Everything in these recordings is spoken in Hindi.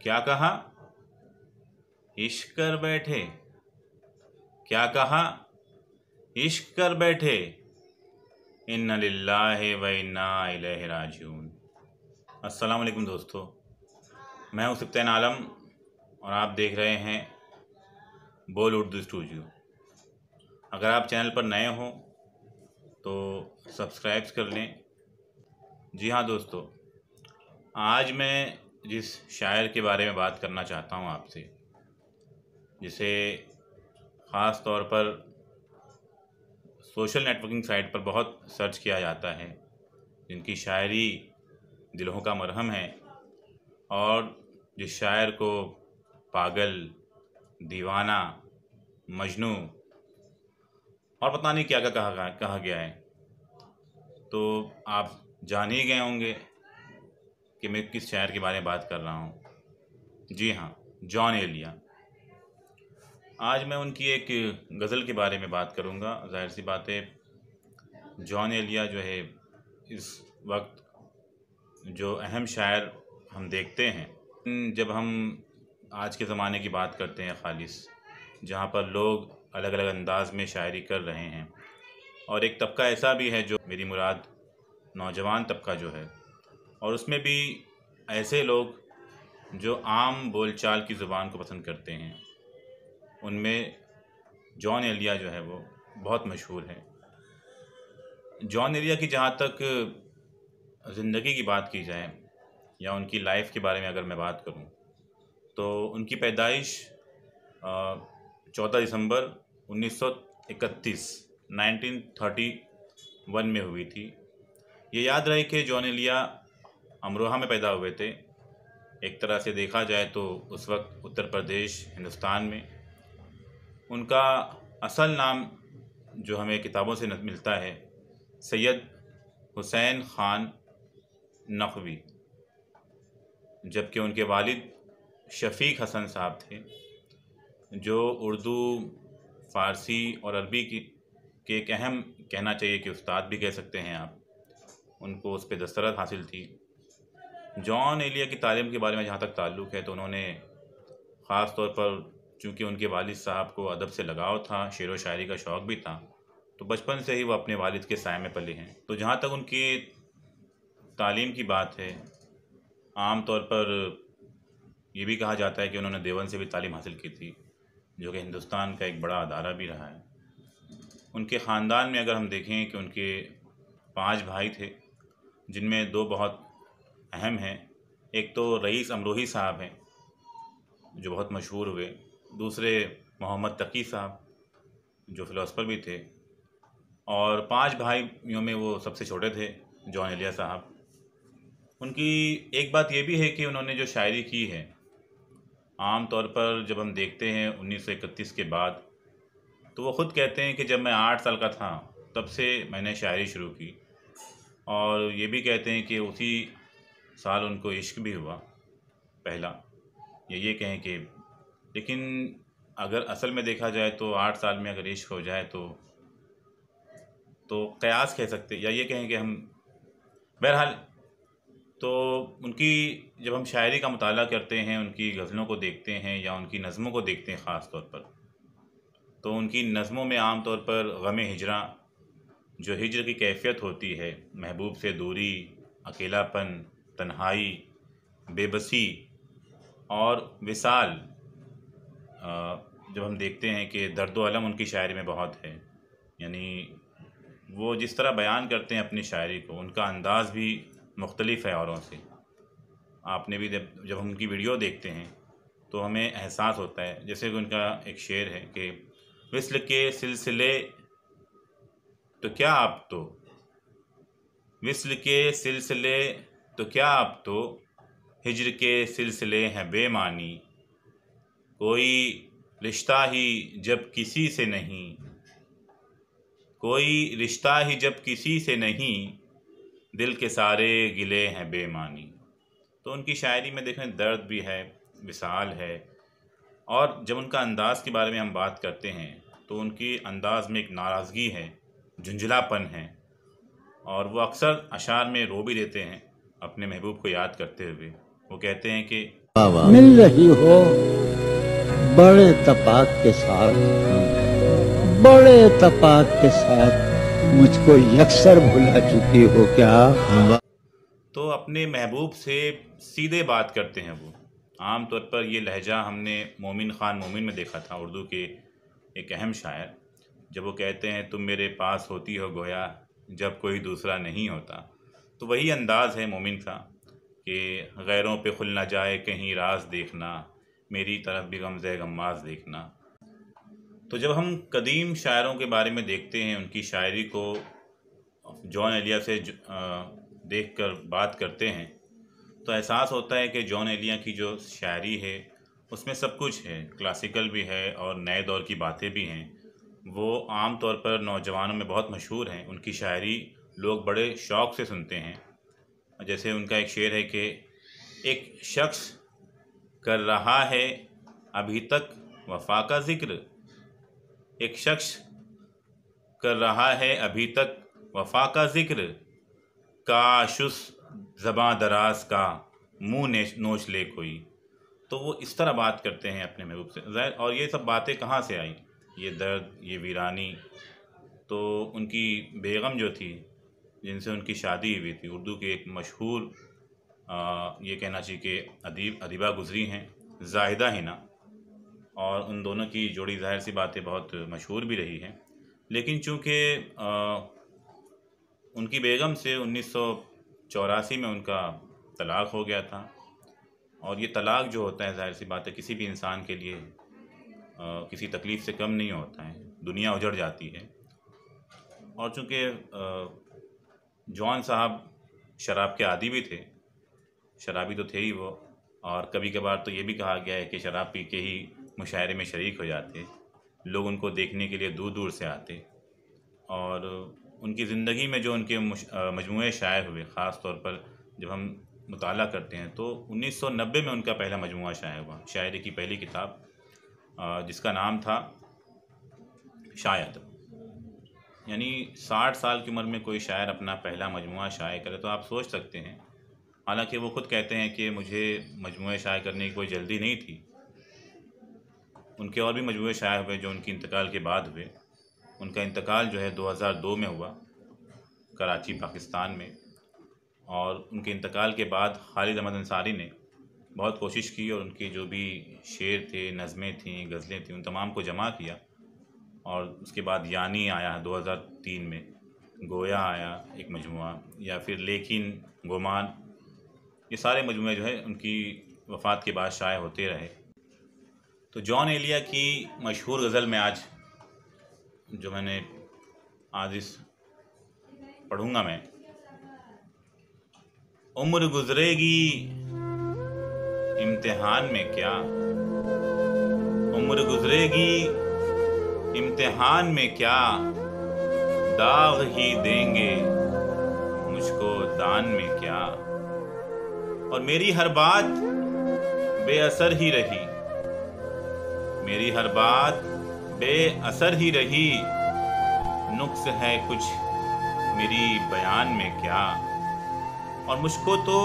क्या कहा? इश्क कर बैठे। क्या कहा? इश्क कर बैठे। इन्ना लिल्लाहि व इन्ना इलैहि राजिऊन। अस्सलाम वालेकुम दोस्तों, मैं हूं सुब्तान आलम और आप देख रहे हैं बोल उर्दू स्टूडियो। अगर आप चैनल पर नए हों तो सब्सक्राइब कर लें। जी हाँ दोस्तों, आज मैं जिस शायर के बारे में बात करना चाहता हूँ आपसे, जिसे ख़ास तौर पर सोशल नेटवर्किंग साइट पर बहुत सर्च किया जाता है, जिनकी शायरी दिलों का मरहम है और जिस शायर को पागल, दीवाना, मजनू और पता नहीं क्या क्या कहा गया है, तो आप जान ही गए होंगे कि मैं किस शायर के बारे में बात कर रहा हूँ। जी हाँ, जॉन एलिया। आज मैं उनकी एक गज़ल के बारे में बात करूँगा। जाहिर सी बात है, जॉन एलिया जो है इस वक्त जो अहम शायर हम देखते हैं, जब हम आज के ज़माने की बात करते हैं ख़ालिस, जहाँ पर लोग अलग अलग अंदाज में शायरी कर रहे हैं, और एक तबका ऐसा भी है जो मेरी मुराद नौजवान तबका जो है, और उसमें भी ऐसे लोग जो आम बोलचाल की ज़ुबान को पसंद करते हैं, उनमें जॉन एलिया जो है वो बहुत मशहूर है। जॉन एलिया की जहाँ तक ज़िंदगी की बात की जाए या उनकी लाइफ के बारे में अगर मैं बात करूँ, तो उनकी पैदाइश 14 दिसंबर 1931 1931 में हुई थी। ये याद रहे कि जॉन एलिया अमरोहा में पैदा हुए थे। एक तरह से देखा जाए तो उस वक्त उत्तर प्रदेश हिंदुस्तान में। उनका असल नाम जो हमें किताबों से मिलता है, सैयद हुसैन ख़ान नक़वी, जबकि उनके वालिद शफ़ीक़ हसन साहब थे, जो उर्दू, फ़ारसी और अरबी के एक अहम, कहना चाहिए कि उस्ताद भी कह सकते हैं आप। उनको उस पर दस्तरत हासिल थी। जॉन एलिया की तालीम के बारे में जहाँ तक ताल्लुक़ है, तो उन्होंने ख़ास तौर पर, चूँकि उनके वालिद साहब को अदब से लगाव था, शेर व शायरी का शौक़ भी था, तो बचपन से ही वो अपने वालिद के साए में पले हैं। तो जहाँ तक उनकी तालीम की बात है, आम तौर पर ये भी कहा जाता है कि उन्होंने देवबंद से भी तालीम हासिल की थी, जो कि हिंदुस्तान का एक बड़ा अदारा भी रहा है। उनके ख़ानदान में अगर हम देखें कि उनके 5 भाई थे, जिनमें 2 बहुत अहम हैं। एक तो रईस अमरोही साहब हैं, जो बहुत मशहूर हुए। दूसरे मोहम्मद तकी साहब, जो फ़िलोसफ़र भी थे। और 5 भाइयों में वो सबसे छोटे थे, जॉन एलिया साहब। उनकी एक बात ये भी है कि उन्होंने जो शायरी की है, आम तौर पर जब हम देखते हैं 1931 के बाद, तो वो ख़ुद कहते हैं कि जब मैं 8 साल का था तब से मैंने शायरी शुरू की। और ये भी कहते हैं कि उसी साल उनको इश्क भी हुआ पहला, या ये कहें कि, लेकिन अगर असल में देखा जाए तो 8 साल में अगर इश्क हो जाए तो क़यास कह सकते, या ये कहें कि हम, बहरहाल, तो उनकी जब हम शायरी का मुताला करते हैं, उनकी गज़लों को देखते हैं या उनकी नज़मों को देखते हैं ख़ास तौर पर, तो उनकी नज़मों में आम तौर पर ग़म हिजरा, जो हिज्र की कैफ़ियत होती है, महबूब से दूरी, अकेलापन, तन्हाई, बेबसी और विसाल, जब हम देखते हैं कि दर्द व अलम उनकी शायरी में बहुत है। यानी वो जिस तरह बयान करते हैं अपनी शायरी को, उनका अंदाज़ भी मुख्तलिफ़ है औरों से। आपने भी जब हम उनकी वीडियो देखते हैं तो हमें एहसास होता है, जैसे कि उनका एक शेर है कि विस्ल के सिलसिले तो क्या अब तो, विस्ल के सिलसिले तो क्या अब तो, हिज्र के सिलसिले हैं बेमानी, कोई रिश्ता ही जब किसी से नहीं, कोई रिश्ता ही जब किसी से नहीं, दिल के सारे गिले हैं बेमानी। तो उनकी शायरी में देखें दर्द भी है, विसाल है, और जब उनका अंदाज़ के बारे में हम बात करते हैं तो उनकी अंदाज़ में एक नाराज़गी है, झुंझलापन है, और वो अक्सर अशार में रो भी देते हैं अपने महबूब को याद करते हुए। वो कहते हैं कि मिल रही हो बड़े तपाक के साथ, बड़े तपाक के साथ मुझको यकसर भुला चुकी हो क्या? तो अपने महबूब से सीधे बात करते हैं वो। आमतौर पर ये लहजा हमने मोमिन ख़ान मोमिन में देखा था, उर्दू के एक अहम शायर, जब वो कहते हैं तुम मेरे पास होती हो गोया जब कोई दूसरा नहीं होता। तो वही अंदाज़ है मोमिन का कि गैरों पे खुल ना जाए कहीं राज देखना, मेरी तरफ भी गमज़े गम्माज़ देखना। तो जब हम कदीम शायरों के बारे में देखते हैं, उनकी शायरी को जॉन एलिया से देख कर बात करते हैं, तो एहसास होता है कि जॉन एलिया की जो शायरी है उसमें सब कुछ है, क्लासिकल भी है और नए दौर की बातें भी हैं। वो आम तौर पर नौजवानों में बहुत मशहूर हैं, उनकी शायरी लोग बड़े शौक़ से सुनते हैं। जैसे उनका एक शेर है कि एक शख्स कर रहा है अभी तक वफ़ा का ज़िक्र, एक शख्स कर रहा है अभी तक वफ़ा का ज़िक्र, काश उस ज़बां दराज का मुँह नोच ले कोई। तो वो इस तरह बात करते हैं अपने महबूब से ज़ाहिर। और ये सब बातें कहाँ से आई, ये दर्द, ये वीरानी, तो उनकी बेगम जो थी जिनसे उनकी शादी हुई थी, उर्दू के एक मशहूर ये कहना चाहिए कि अदीबा गुज़री हैं, ज़ाहिदा हिना, और उन दोनों की जोड़ी ज़ाहिर सी बात है बहुत मशहूर भी रही है। लेकिन चूँकि उनकी बेगम से 1984 में उनका तलाक़ हो गया था, और ये तलाक़ जो होता है ज़ाहिर सी बात है किसी भी इंसान के लिए किसी तकलीफ़ से कम नहीं होता है, दुनिया उजड़ जाती है। और चूँकि जॉन साहब शराब के आदी भी थे, शराबी तो थे ही वो, और कभी कभार तो ये भी कहा गया है कि शराब पी के ही मुशायरे में शरीक हो जाते, लोग उनको देखने के लिए दूर दूर से आते। और उनकी ज़िंदगी में जो उनके मजमूए शायर हुए, ख़ास तौर पर जब हम मुताला करते हैं तो 1990 में उनका पहला मजमूआ शायर हुआ, शायरी की पहली किताब, जिसका नाम था शायद। यानी 60 साल की उम्र में कोई शायर अपना पहला मजमूआ शाये करे तो आप सोच सकते हैं। हालांकि वो खुद कहते हैं कि मुझे मजमूए शाये करने की कोई जल्दी नहीं थी। उनके और भी मजमूए शाये हुए जो उनकी इंतकाल के बाद हुए। उनका इंतकाल जो है 2002 में हुआ कराची पाकिस्तान में, और उनके इंतकाल के बाद खालिद अहमद अंसारी ने बहुत कोशिश की और उनके जो भी शेर थे, नज़में थीं, गज़लें थीं, उन तमाम को जमा किया। और उसके बाद यानी आया 2003 में, गोया आया एक मजमूआ, या फिर लेकिन, गुमान, ये सारे मजमूए जो है उनकी वफ़ात के बाद शाये होते रहे। तो जॉन एलिया की मशहूर गज़ल में आज जो मैंने आज इस पढ़ूँगा मैं, उम्र गुज़रेगी इम्तिहान में क्या, उम्र गुज़रेगी इम्तिहान में क्या, दाग ही देंगे मुझको दान में क्या। और मेरी हर बात बेअसर ही रही, मेरी हर बात बेअसर ही रही, नुक्स है कुछ मेरी बयान में क्या। और मुझको तो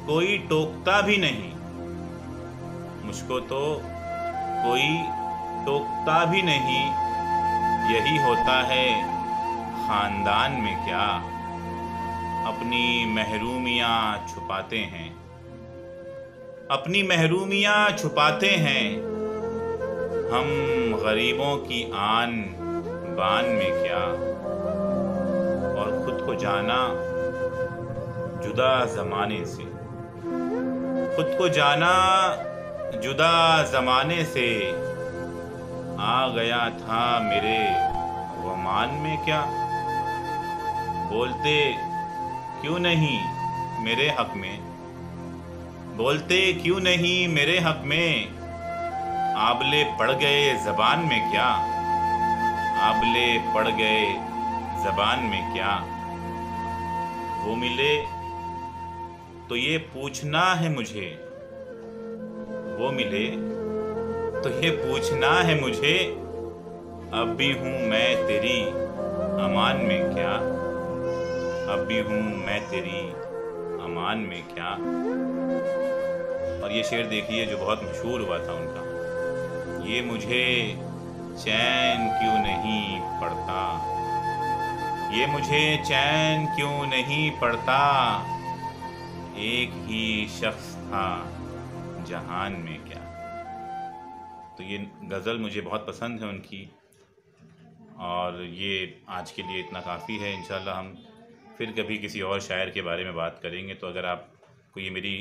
कोई टोकता भी नहीं, मुझको तो कोई टोकता भी नहीं, यही होता है ख़ानदान में क्या। अपनी महरूमियाँ छुपाते हैं, अपनी महरूमियाँ छुपाते हैं, हम गरीबों की आन बान में क्या। और खुद को जाना जुदा ज़माने से, खुद को जाना जुदा ज़माने से, आ गया था मेरे गुमान में क्या। बोलते क्यों नहीं मेरे हक में, बोलते क्यों नहीं मेरे हक में, आबले पड़ गए ज़बान में क्या, आबले पड़ गए ज़बान में क्या। वो मिले तो ये पूछना है मुझे, वो मिले तो ये पूछना है मुझे, अब भी हूँ मैं तेरी अमान में क्या, अब भी हूँ मैं तेरी अमान में क्या। और ये शेर देखिए जो बहुत मशहूर हुआ था उनका, ये मुझे चैन क्यों नहीं पड़ता, ये मुझे चैन क्यों नहीं पड़ता, एक ही शख्स था जहान में क्या। तो ये गज़ल मुझे बहुत पसंद है उनकी, और ये आज के लिए इतना काफ़ी है। इंशाल्लाह हम फिर कभी किसी और शायर के बारे में बात करेंगे। तो अगर आपको ये मेरी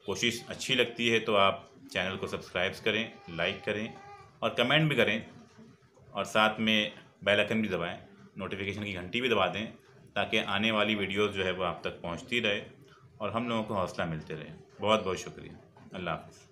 कोशिश अच्छी लगती है तो आप चैनल को सब्सक्राइब करें, लाइक करें और कमेंट भी करें, और साथ में बेल आइकन भी दबाएं, नोटिफिकेशन की घंटी भी दबा दें, ताकि आने वाली वीडियोस जो है वो आप तक पहुंचती रहे और हम लोगों को हौसला मिलते रहे। बहुत बहुत शुक्रिया। अल्लाह हाफ़िज़।